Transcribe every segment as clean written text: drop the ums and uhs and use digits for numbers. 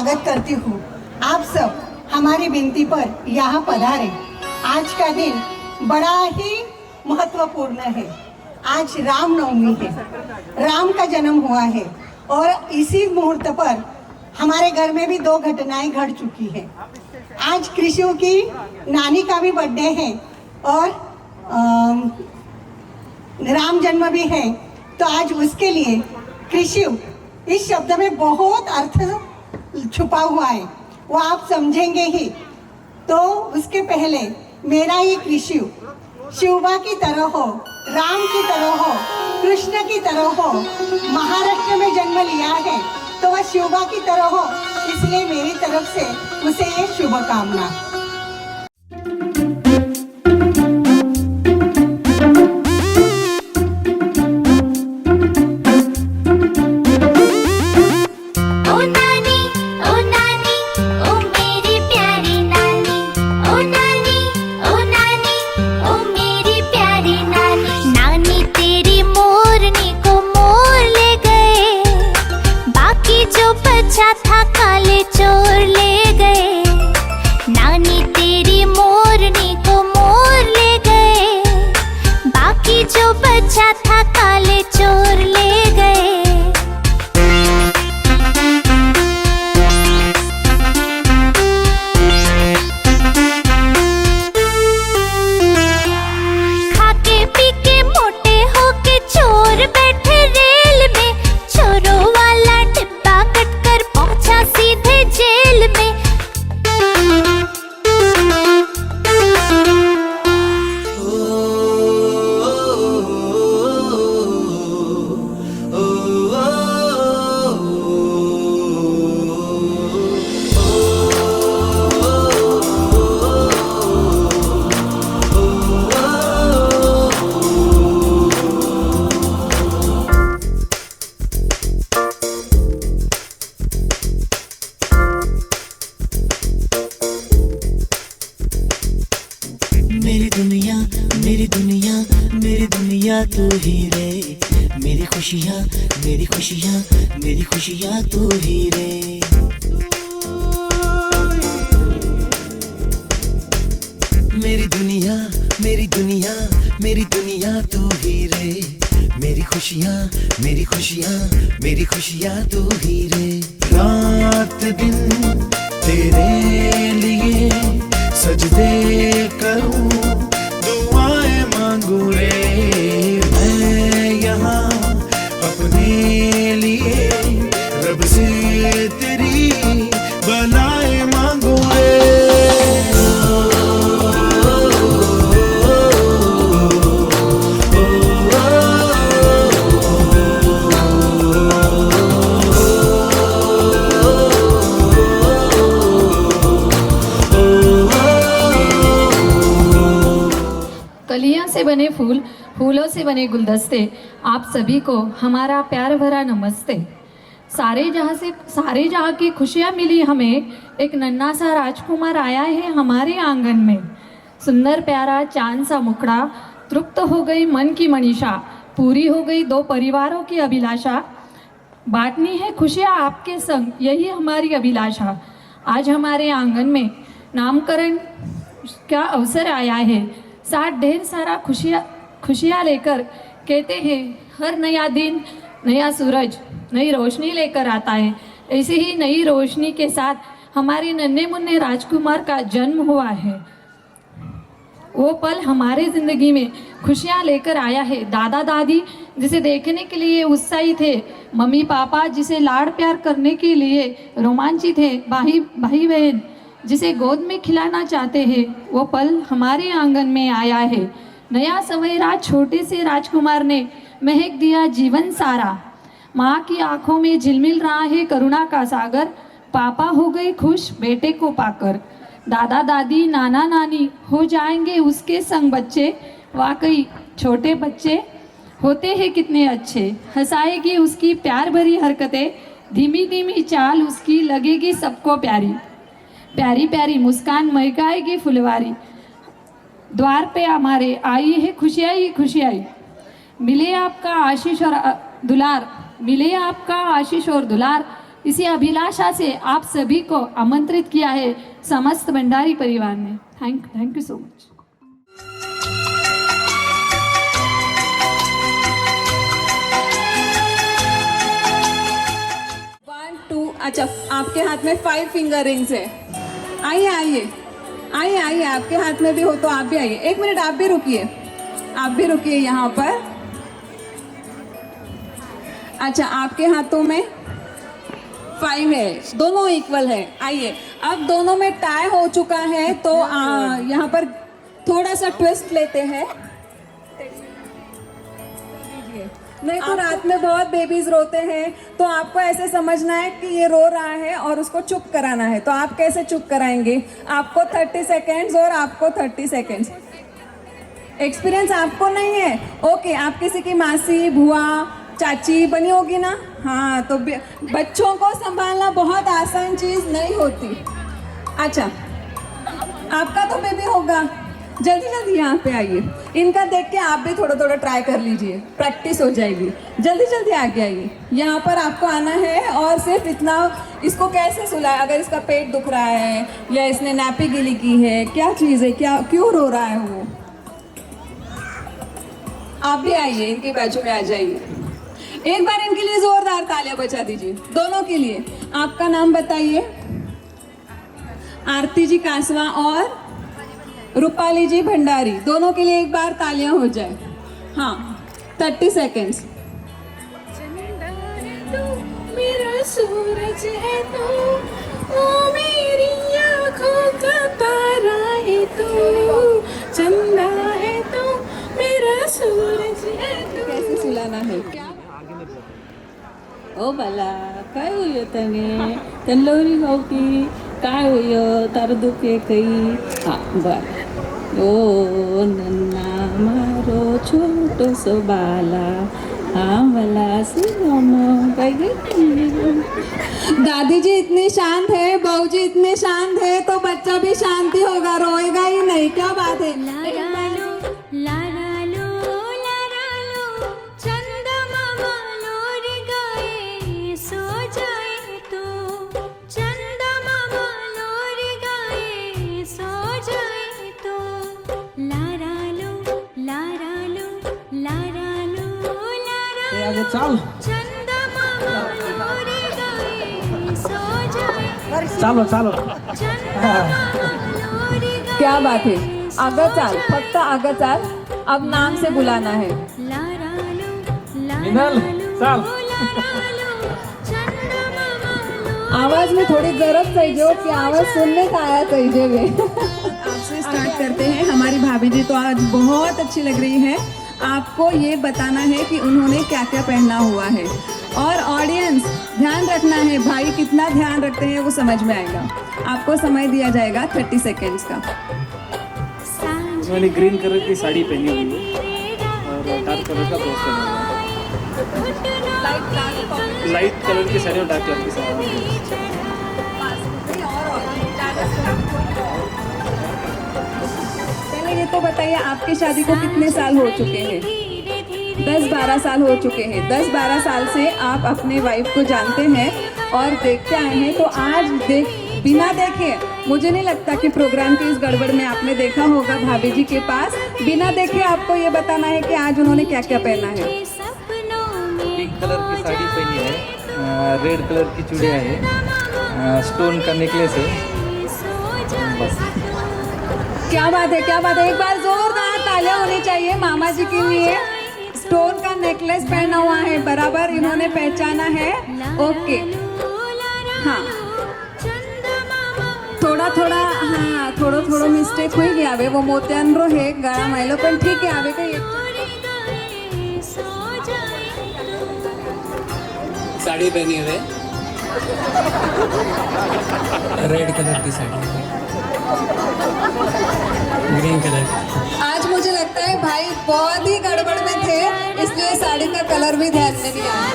स्वागत करती हूँ। आप सब हमारी विनती पर यहाँ पधारे। आज का दिन बड़ा ही महत्वपूर्ण है। आज रामनवमी है, राम का जन्म हुआ है और इसी मुहूर्त पर हमारे घर में भी 2 घटनाएं घट चुकी हैं। आज कृषियों की नानी का भी बर्थडे है और राम जन्म भी है, तो आज उसके लिए कृषियों इस शब्द में बहुत अर्थ छुपा हुआ है, वो आप समझेंगे ही। तो उसके पहले मेरा ये कृषि शिवबा की तरह हो, राम की तरह हो, कृष्ण की तरह हो। महाराष्ट्र में जन्म लिया है तो वह शिवबा की तरह हो, इसलिए मेरी तरफ से उसे ये शुभकामना। था काले चोर ले गए, नानी तेरी मोरनी को मोर ले गए, बाकी जो बचा था काले चोर ले गए। खाके पी के मोटे होके चोर बैठे रेल में, चोरों वाला डिब्बा कटकर पहुंचा सीधे जेल में। मेरी दुनिया मेरी दुनिया मेरी दुनिया तू ही रे, मेरी खुशियाँ मेरी खुशियाँ मेरी खुशियाँ तू ही रे। मेरी दुनिया मेरी दुनिया मेरी दुनिया तू ही रे, मेरी खुशियाँ मेरी खुशियाँ मेरी खुशियाँ तू ही रे। रात दिन तेरे लिए सजदे करूं, दुआएं मांगू रे मैं यहाँ अपने लिए, रब से तेरी भलाएं मांगू रे। कलियां से बने फूल, फूलों से बने गुलदस्ते, आप सभी को हमारा प्यार भरा नमस्ते। सारे जहाँ की खुशियाँ मिली हमें, एक नन्हा सा राजकुमार आया है हमारे आंगन में। सुंदर प्यारा चांद सा मुखड़ा, तृप्त हो गई मन की मनीषा, पूरी हो गई 2 परिवारों की अभिलाषा। बांटनी है खुशियाँ आपके संग, यही हमारी अभिलाषा। आज हमारे आंगन में नामकरण का अवसर आया है, साथ ढेर सारा खुशियाँ लेकर। कहते हैं हर नया दिन नया सूरज नई रोशनी लेकर आता है, ऐसे ही नई रोशनी के साथ हमारे नन्हे मुन्ने राजकुमार का जन्म हुआ है। वो पल हमारे ज़िंदगी में खुशियाँ लेकर आया है। दादा दादी जिसे देखने के लिए उत्साही थे, मम्मी पापा जिसे लाड़ प्यार करने के लिए रोमांचित थे, भाई बहन जिसे गोद में खिलाना चाहते हैं, वो पल हमारे आंगन में आया है। नया सवेरा छोटे से राजकुमार ने महक दिया जीवन सारा। माँ की आंखों में झिलमिल रहा है करुणा का सागर, पापा हो गए खुश बेटे को पाकर। दादा दादी नाना नानी हो जाएंगे उसके संग बच्चे, वाकई छोटे बच्चे होते हैं कितने अच्छे। हंसाएगी उसकी प्यार भरी हरकतें, धीमी धीमी चाल उसकी लगेगी सबको प्यारी। प्यारी प्यारी मुस्कान महकाएगी फुलवारी, द्वार पे हमारे आई है खुशियाँ ही खुशियाँ। मिले आपका आशीष और दुलार, मिले आपका आशीष और दुलार, इसी अभिलाषा से आप सभी को आमंत्रित किया है समस्त भंडारी परिवार ने। Thank you so much. 1 2 अच्छा, आपके हाथ में 5 फिंगर रिंग्स है। आइए आइए आइए आइए, आपके हाथ में भी हो तो आप भी आइए। 1 मिनट, आप भी रुकिए यहाँ पर। अच्छा, आपके हाथों में 5 है, दोनों इक्वल है। आइए, अब दोनों में टाई हो चुका है तो यहाँ पर थोड़ा सा ट्विस्ट लेते हैं। नहीं तो रात में बहुत बेबीज रोते हैं, तो आपको ऐसे समझना है कि ये रो रहा है और उसको चुप कराना है। तो आप कैसे चुप कराएंगे? आपको 30 सेकेंड्स और आपको 30 सेकेंड्स। एक्सपीरियंस आपको नहीं है? ओके, आप किसी की मासी, बुआ, चाची बनी होगी ना? हाँ, तो बच्चों को संभालना बहुत आसान चीज़ नहीं होती। अच्छा, आपका तो बेबी होगा, जल्दी जल्दी यहाँ पे आइए। इनका देख के आप भी थोड़ा थोड़ा ट्राई कर लीजिए, प्रैक्टिस हो जाएगी। जल्दी जल्दी आगे आइए, यहाँ पर आपको आना है और सिर्फ इतना, इसको कैसे सुलाए, अगर इसका पेट दुख रहा है या इसने नैपी गिली की है, क्या चीज़ है, क्या क्यों रो रहा है वो, आप भी आइए, इनके बाजू में आ जाइए। एक बार इनके लिए जोरदार तालियां बजा दीजिए, दोनों के लिए। आपका नाम बताइए। आरती जी कासवा और रूपाली जी भंडारी, दोनों के लिए एक बार तालियां हो जाए। हाँ, 30 सेकेंड्स। मेरा सूरज है तू, ओ मेरी आँखों का तारा है तू, चंदा है तू, मेरा सूरज है तू। कैसे सुलाना है? ओ भला काय होयो तने तनलोरी गावकी काय होयो तार दुखे कई। हाँ, बर। ओ नन्ना मारो छोटो सो बाला, हाँ भला सिनो काय गई। दादी जी इतनी शांत है, बहू जी इतने शांत है, तो बच्चा भी शांति होगा, रोएगा ही नहीं। क्या बात है? चाल चालो चालो। क्या बात है? आगे चाल, फक्त आगे चाल। अब नाम से बुलाना है। मिनल चाल। आवाज में थोड़ी जरूरत चाहिए हो कि आवाज सुनने का आया चाहिए वे। आपसे स्टार्ट करते हैं। हमारी भाभी जी तो आज बहुत अच्छी लग रही है। आपको ये बताना है कि उन्होंने क्या क्या पहना हुआ है, और ऑडियंस ध्यान रखना है, भाई कितना ध्यान रखते हैं वो समझ में आएगा। आपको समय दिया जाएगा 30 सेकेंड्स का। मैंने ग्रीन कलर की साड़ी पहनी हुई है और डार्क कलर का ब्लाउज पहना हुआ है। लाइट कलर की साड़ी और डार्क कलर की साड़ी। ये तो बताइए, आपकी शादी को कितने साल हो चुके हैं? 10-12 साल हो चुके हैं। 10-12 साल से आप अपने वाइफ को जानते हैं और देखते आए हैं। तो आज बिना देखे, मुझे नहीं लगता कि प्रोग्राम की इस गड़बड़ में आपने देखा होगा भाभी जी के पास। बिना देखे आपको ये बताना है कि आज उन्होंने क्या क्या पहना है। पिंक कलर की साड़ी पहनी है, रेड कलर की चूड़ियाँ है, स्टोन का नेकलेस है। बस। क्या बात है, क्या बात है। एक बार जोरदार तालियां होनी चाहिए मामा जी के लिए। स्टोन का नेकलेस पहना हुआ है, बराबर इन्होंने पहचाना है। ओके, हाँ, थोड़ा थोड़ा, हाँ, थोड़ा थोड़ा मिस्टेक हुई गया वे, वो मोत्यांरो है गळा मायलो, पण ठीक है। आवे का साड़ी पहनी हुई, रेड कलर की साड़ी, ग्रीन कलर। आज मुझे लगता है भाई बहुत ही गड़बड़ में थे, इसलिए साड़ी का कलर भी ध्यान में नहीं आया।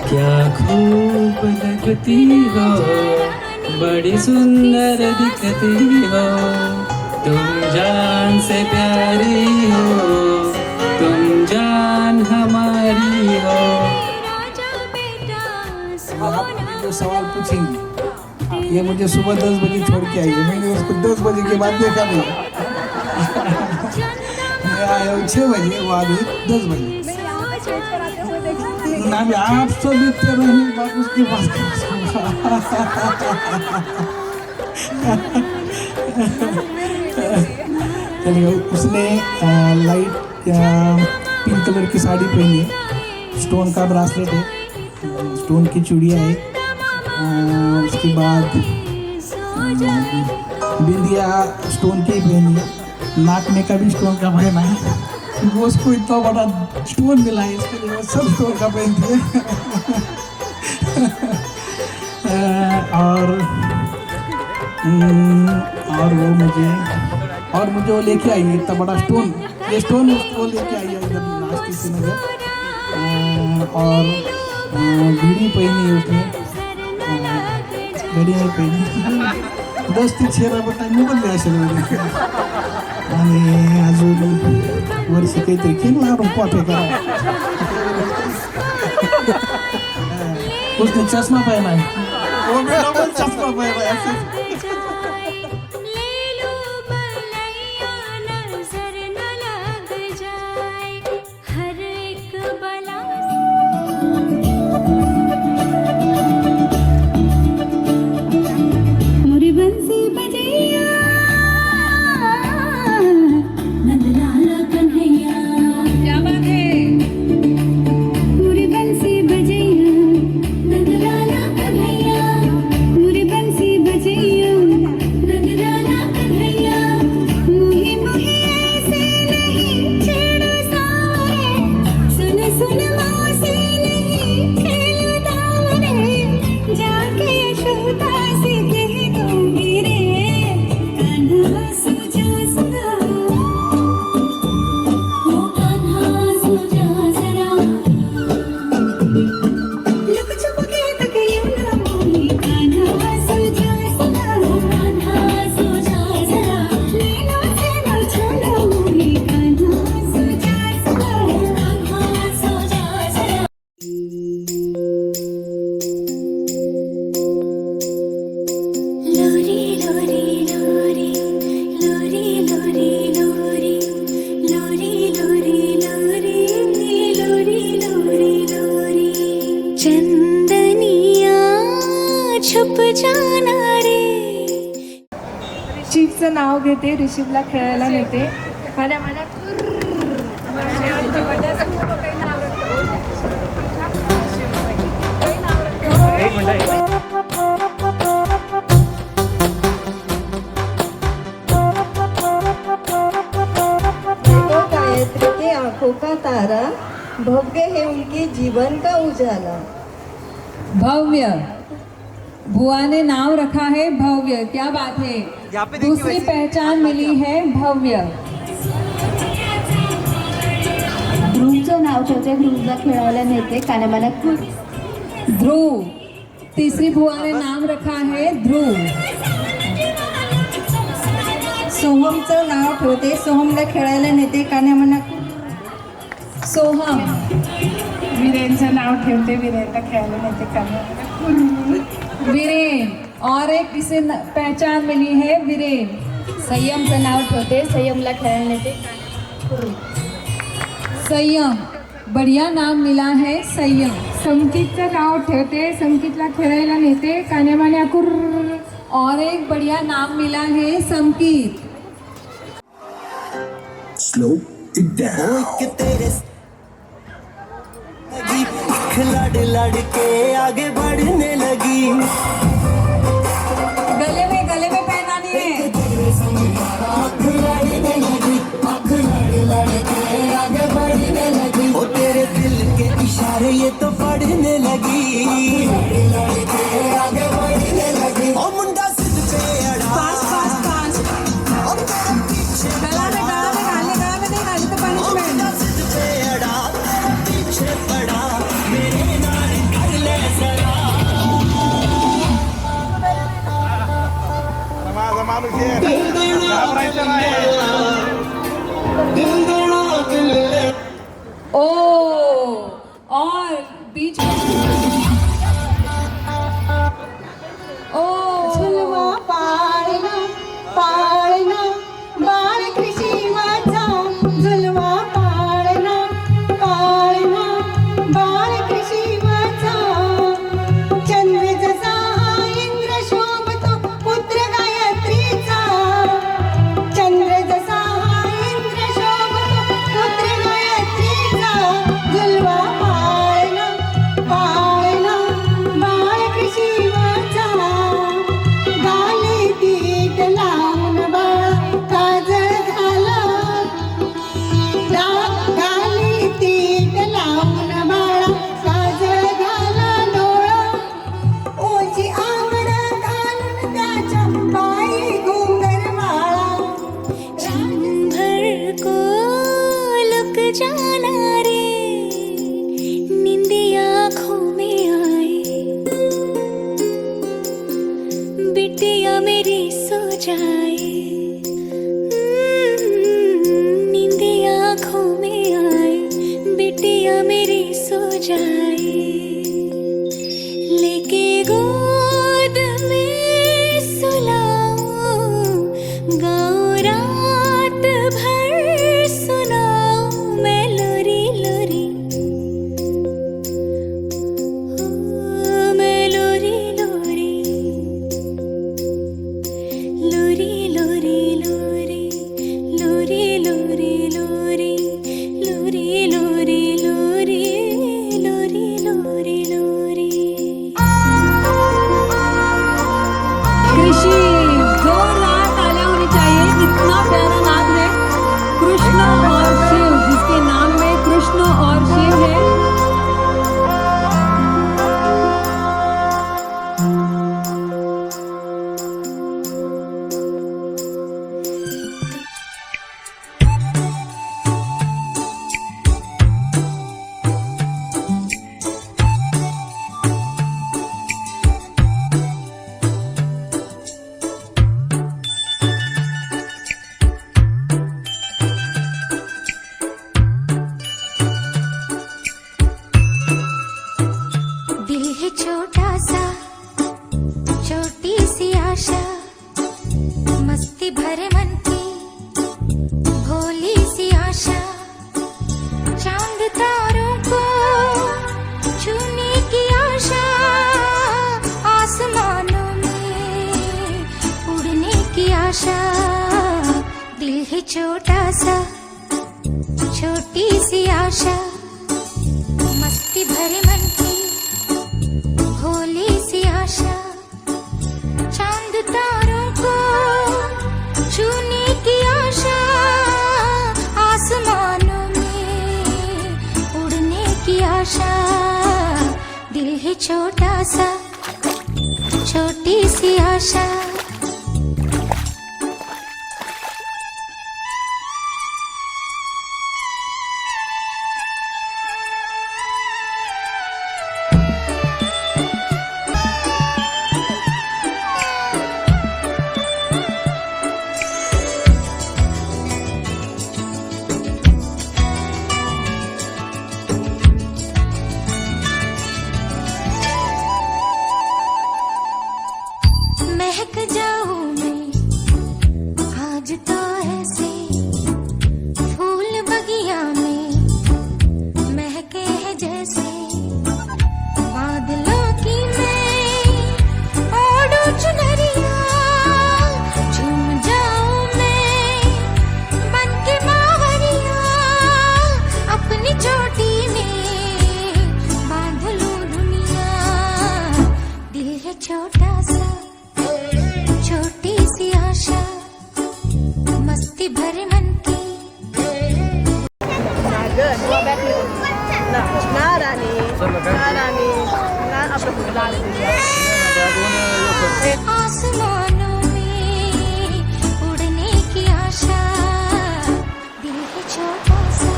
क्या खूब लगती हो बड़ी सुंदर दिखती हो, तुम जान से प्यारी हो, तुम जान हमारी हो। आप जो सवाल पूछेंगी ये मुझे सुबह 10 बजे छोड़ के आई है, मैंने उसको 10 बजे के बाद देखा नहीं। मैं आया हूँ 6 बजे, वो आ गई 10 बजे। ना भी आप सब इतने रहने के बाद उसकी बात चलिए, उसने लाइट पिंक कलर की साड़ी पहनी है, स्टोन का ब्रासलेट है, स्टोन की चूड़ियाँ है, उसके बाद बिंदिया स्टोन की पहनी है, नाक में का भी स्टोन का पहना है। वो उसको इतना बड़ा स्टोन मिला है, इसके लिए वो सब स्टोन का पहनती है। और मुझे वो लेके आई है इतना बड़ा स्टोन, ये स्टोन उसको लेके आई है इधर नाश्ते से नजर। और घड़ी पहनी है उसने, घड़ी नहीं पहनी, 10 ते 6 टाइम बदले असेल आणि अजून वर्षी काहीतरी केलं आपण कॉफी करा। उसने चष्मा पहना है, वो भी डबल चष्मा पहना है। चीफचं नाव घेते, ऋषभला खेळायला नेते आणि माझ्या एक मिनट गायत्री की आंखों का तारा, भव्य है उनके जीवन का उजाला। भव्य, बुआ ने नाम रखा है भव्य, क्या बात है, दूसरी पहचान मिली है भव्य। ध्रुवचं नाव ठेवते, ध्रुवला खेळायला नेते, कानामाना ध्रुव, तीसरी बुआ ने नाम रखा है ध्रुव। सोहमचं नाव ठेवते, सोहमला खेळायला नेते, कानामाना सोहम। वीरेनचं नाव ठेवते, वीरेनला खेळायला नेते, कानामाना वीरेन, और एक इसे पहचान मिली है वीरेन। संयमचं नाव ठेवते, संयमला खेळायला नेते, संयम, बढ़िया नाम मिला है संयम। संकितचं नाव ठेवते, संकितला खेळायला नेते, कानामाना और एक बढ़िया नाम मिला है संकीत। Slow it down. लड़ लड़ के आगे बढ़ने लगी, गले में पहनानी है। ओ तेरे दिल के इशारे ये तो पढ़ने लगी, ओ मुंडा सिद्ध पे अड़ा, ओ तेरे पीछे गला में नहीं डाली तो मुंडा सिद्ध पे अड़ा, पीछे पड़ा मेरे नाल कर ले जरा। ओ और बीच ओ झुलवा पाळणा पाळणा बाळ कृषी माझा झुलवा पाळणा पाळणा बाळ कृषी माझा चंद्र जसा इंद्र शोभतो पुत्र गायत्रीचा चंद्र जसा इंद्र शोभतो पुत्र गायत्रीचा झुलवा पाळणा पाळणा बाळ कृषी माझा गाली पीठ लावून बाळा काजळ घाला गाली पीठ लावून बाळा काजळ घाला डोळा ओची आंगड घालून त्याच्या पायी घुंगर माळा भर को लुक जाना रे नींदी आँखों में आए बिटिया मेरी सो जाए नींदी आँखों में आए बिटिया मेरी सो जाए लेके गोद में सुलाऊं गाऊं रात भर सुनाऊं मैं लोरी लोरी मैं लोरी लोरी लोरी लोरी लोरी लोरी लोरी लोरी लोरी लोरी लोरी लोरी लोरी लोरी कृषि जोरदार तालियां होनी चाहिए इतना प्यारा नाम है कृष्ण और शिव जिसके नाम में कृष्ण और शिव है दिल है छोटा सा छोटी सी आशा मस्ती भरे मन की भोली सी आशा चांद तारों को छूने की आशा आसमानों में उड़ने की आशा दिल है छोटा सा छोटी सी आशा मस्ती भरे मन की भोली सी आशा चांद तारों को छूने की आशा आसमानों में उड़ने की आशा दिल है छोटा सा छोटी सी आशा महक जाऊं मैं आज तो ऐसे फूल बगिया में महके है जैसे बादलों की मैं ओढ़ू चुनरिया झूम जाऊं मैं बन के बावरिया अपनी चोटी में बांध लूं दुनिया दिल है छोटा सा छोटी सी आशा मस्ती भरे मन की आसमानों में उड़ने की आशा दिल है छोटा सा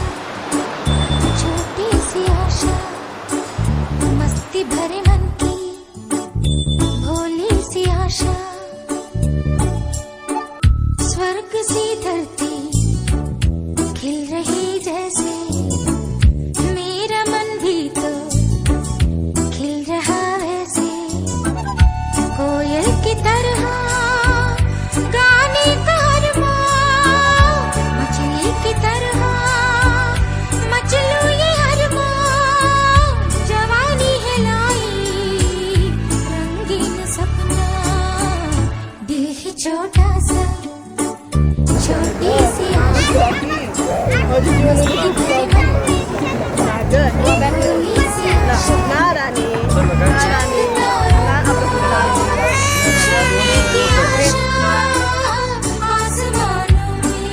छोटी सी आशा मस्ती भरे मन की भोली सी आशा की तरह गाने का अरमां, मछली की तरह मचलूं ये अरमां, जवानी है लाई रंगीन सपना, दिल है छोटा सा छोटी सी आशा, आसमानों में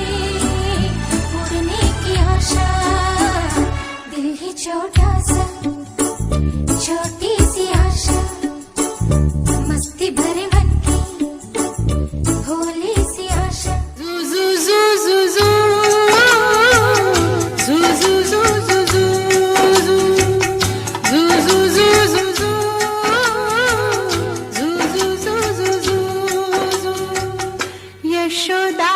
उड़ने की आशा, दिल ही छोटा सा छोटी सी आशा, मस्ती भरे मन की भोली सी आशा। यशोदा